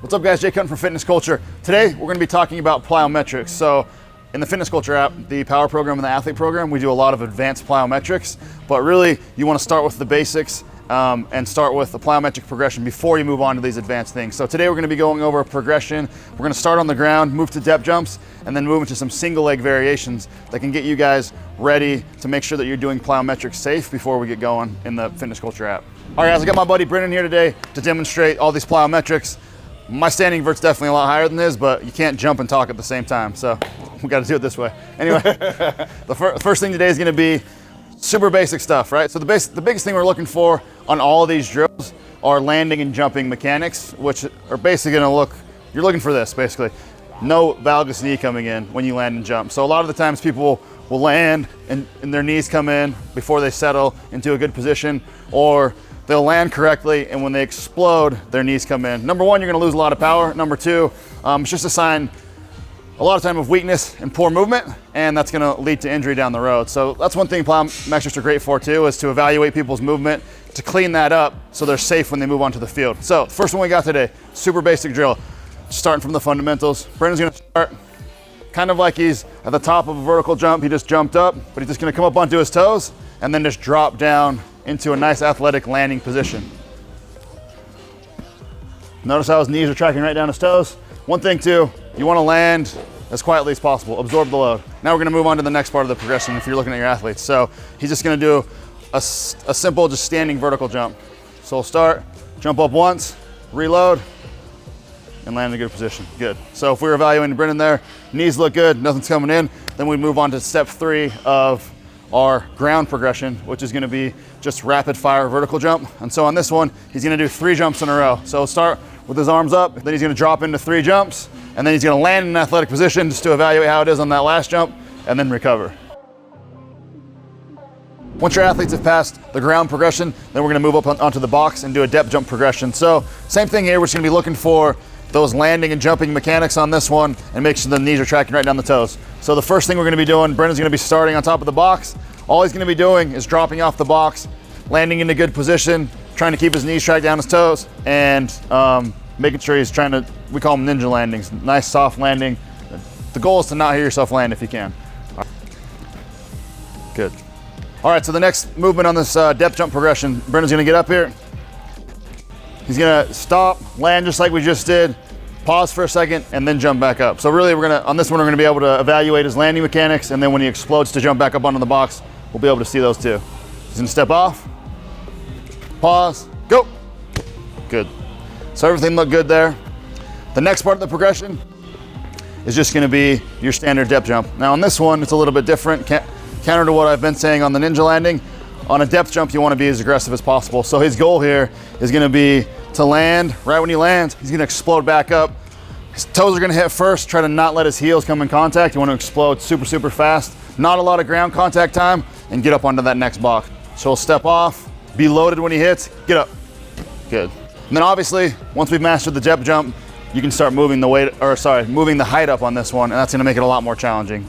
What's up guys, Jay Cutton from Fitness Culture. Today we're going to be talking about plyometrics. So in the Fitness Culture app, the Power Program and the Athlete Program, we do a lot of advanced plyometrics, but really you want to start with the basics and start with the plyometric progression before you move on to these advanced things. So today we're going to be going over a progression. We're going to start on the ground, move to depth jumps, and then move into some single leg variations that can get you guys ready to make sure that you're doing plyometrics safe before we get going in the Fitness Culture app. All right guys, I got my buddy Brennan here today to demonstrate all these plyometrics. My standing vert's definitely a lot higher than his, but you can't jump and talk at the same time, so we got to do it this way. Anyway, the first thing today is going to be super basic stuff, right? So the biggest thing we're looking for on all of these drills are landing and jumping mechanics, which are basically going to you're looking for this, basically. No valgus knee coming in when you land and jump. So a lot of the times people will land and their knees come in before they settle into a good position, or they'll land correctly, and when they explode, their knees come in. Number one, you're gonna lose a lot of power. Number two, it's just a sign a lot of time of weakness and poor movement, and that's gonna lead to injury down the road. So that's one thing plyometrics are great for too, is to evaluate people's movement, to clean that up so they're safe when they move onto the field. So the first one we got today, super basic drill. Starting from the fundamentals. Brendan's gonna start kind of like he's at the top of a vertical jump. He just jumped up, but he's just gonna come up onto his toes and then just drop down into a nice athletic landing position. Notice how his knees are tracking right down his toes. One thing too, you want to land as quietly as possible, absorb the load. Now we're going to move on to the next part of the progression if you're looking at your athletes. So he's just going to do a simple, just standing vertical jump. So we'll start, jump up once, reload, and land in a good position. Good. So if we were evaluating Brendan there, knees look good, nothing's coming in, then we move on to step 3 of our ground progression, which is going to be just rapid fire vertical jump. And so on this one, he's going to do 3 jumps in a row. So he'll start with his arms up, then he's going to drop into 3 jumps, and then he's going to land in an athletic position just to evaluate how it is on that last jump, and then recover. Once your athletes have passed the ground progression, then we're going to move up onto the box and do a depth jump progression. So same thing here, we're just going to be looking for those landing and jumping mechanics on this one and make sure the knees are tracking right down the toes. So the first thing we're going to be doing, Brendan's going to be starting on top of the box. All he's going to be doing is dropping off the box, landing in a good position, trying to keep his knees tracked down his toes, and making sure he's trying to, we call them ninja landings, nice soft landing. The goal is to not hear yourself land if you can. Good. All right, so the next movement on this depth jump progression, Brendan's going to get up here. He's going to stop, land just like we just did, pause for a second, and then jump back up. So really, on this one, we're going to be able to evaluate his landing mechanics, and then when he explodes to jump back up onto the box, we'll be able to see those too. He's going to step off, pause, go. Good. So everything looked good there. The next part of the progression is just going to be your standard depth jump. Now on this one, it's a little bit different, counter to what I've been saying on the ninja landing. On a depth jump, you want to be as aggressive as possible. So his goal here is going to be to land. Right when he lands, he's going to explode back up. His toes are going to hit first. Try to not let his heels come in contact. You want to explode super, super fast. Not a lot of ground contact time, and get up onto that next box. So he'll step off, be loaded when he hits, get up. Good. And then obviously, once we've mastered the depth jump, you can start moving moving the height up on this one, and that's going to make it a lot more challenging.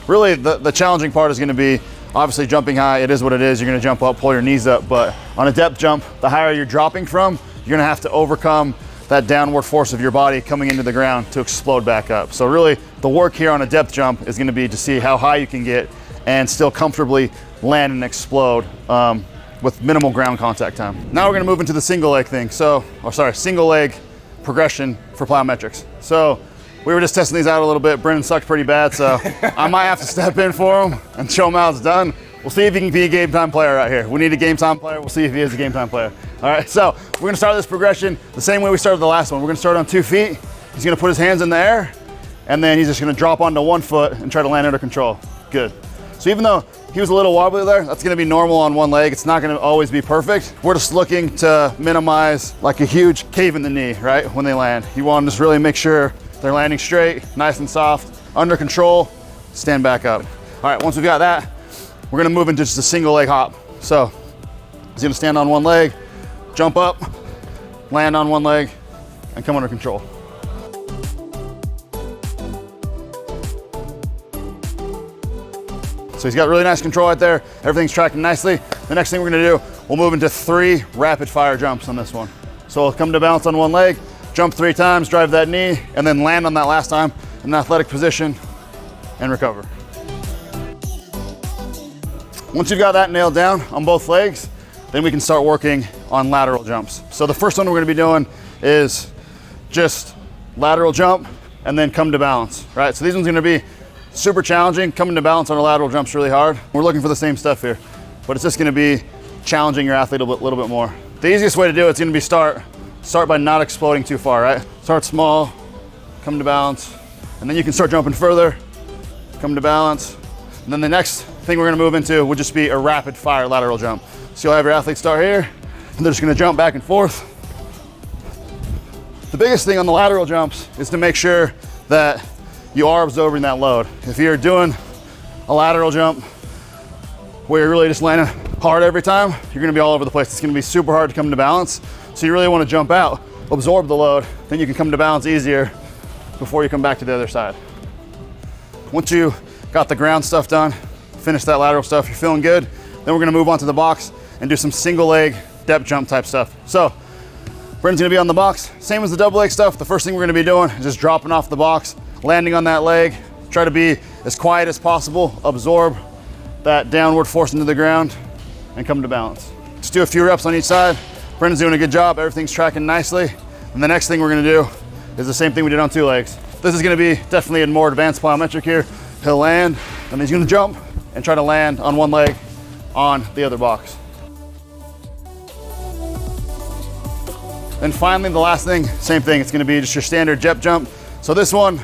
Really, the challenging part is going to be obviously jumping high. It is what it is. You're going to jump up, pull your knees up, but on a depth jump, the higher you're dropping from, you're going to have to overcome that downward force of your body coming into the ground to explode back up. So really, the work here on a depth jump is going to be to see how high you can get and still comfortably land and explode with minimal ground contact time. Now we're going to move into the single leg thing. Single leg progression for plyometrics. So we were just testing these out a little bit. Brendan sucked pretty bad, so I might have to step in for him and show him how it's done. We'll see if he can be a game time player right here. We need a game time player. We'll see if he is a game time player. All right, so we're gonna start this progression the same way we started the last one. We're gonna start on 2 feet. He's gonna put his hands in the air, and then he's just gonna drop onto 1 foot and try to land under control. Good. So even though he was a little wobbly there, that's gonna be normal on one leg. It's not gonna always be perfect. We're just looking to minimize like a huge cave in the knee, right, when they land. You wanna just really make sure they're landing straight, nice and soft, under control, stand back up. All right, once we've got that, we're gonna move into just a single leg hop. So he's gonna stand on 1 leg, jump up, land on 1 leg, and come under control. So he's got really nice control right there. Everything's tracking nicely. The next thing we're gonna do, we'll move into 3 rapid fire jumps on this one. So we'll come to balance on 1 leg, jump 3 times, drive that knee, and then land on that last time in an athletic position and recover. Once you've got that nailed down on both legs, then we can start working on lateral jumps. So the first one we're gonna be doing is just lateral jump and then come to balance, right? So these ones are gonna be super challenging. Coming to balance on a lateral jump's really hard. We're looking for the same stuff here, but it's just gonna be challenging your athlete a little bit more. The easiest way to do it's gonna be start by not exploding too far, right? Start small, come to balance, and then you can start jumping further, come to balance. And then the next thing we're gonna move into would just be a rapid fire lateral jump. So you'll have your athlete start here, and they're just gonna jump back and forth. The biggest thing on the lateral jumps is to make sure that you are absorbing that load. If you're doing a lateral jump where you're really just landing hard every time, you're gonna be all over the place. It's gonna be super hard to come to balance. So you really wanna jump out, absorb the load, then you can come to balance easier before you come back to the other side. Once you got the ground stuff done, finish that lateral stuff, you're feeling good, then we're gonna move on to the box and do some single leg depth jump type stuff. So Brendan's gonna be on the box, same as the double leg stuff. The first thing we're gonna be doing is just dropping off the box, landing on that leg, try to be as quiet as possible, absorb that downward force into the ground, and come to balance. Just do a few reps on each side. Brendan's doing a good job, everything's tracking nicely. And the next thing we're gonna do is the same thing we did on 2 legs. This is gonna be definitely a more advanced plyometric here. He'll land, and he's gonna jump and try to land on one leg on the other box. And finally, the last thing, same thing, it's gonna be just your standard depth jump. So this one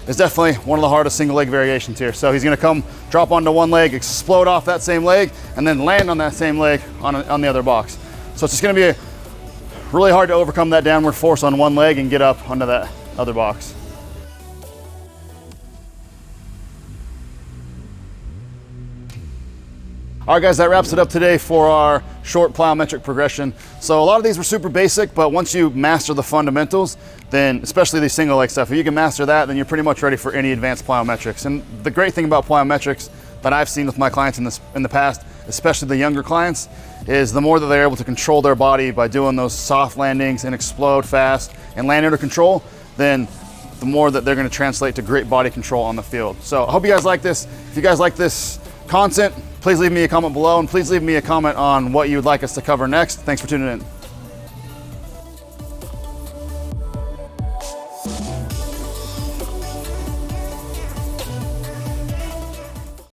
is definitely one of the hardest single leg variations here. So he's gonna come, drop onto one leg, explode off that same leg, and then land on that same leg on the other box. So it's just gonna be really hard to overcome that downward force on one leg and get up onto that other box. All right guys, that wraps it up today for our short plyometric progression. So a lot of these were super basic, but once you master the fundamentals, then especially the single leg stuff, if you can master that, then you're pretty much ready for any advanced plyometrics. And the great thing about plyometrics that I've seen with my clients in the past, especially the younger clients, is the more that they're able to control their body by doing those soft landings and explode fast and land under control, then the more that they're gonna translate to great body control on the field. So I hope you guys like this. If you guys like this content, please leave me a comment below, and please leave me a comment on what you would like us to cover next. Thanks for tuning in.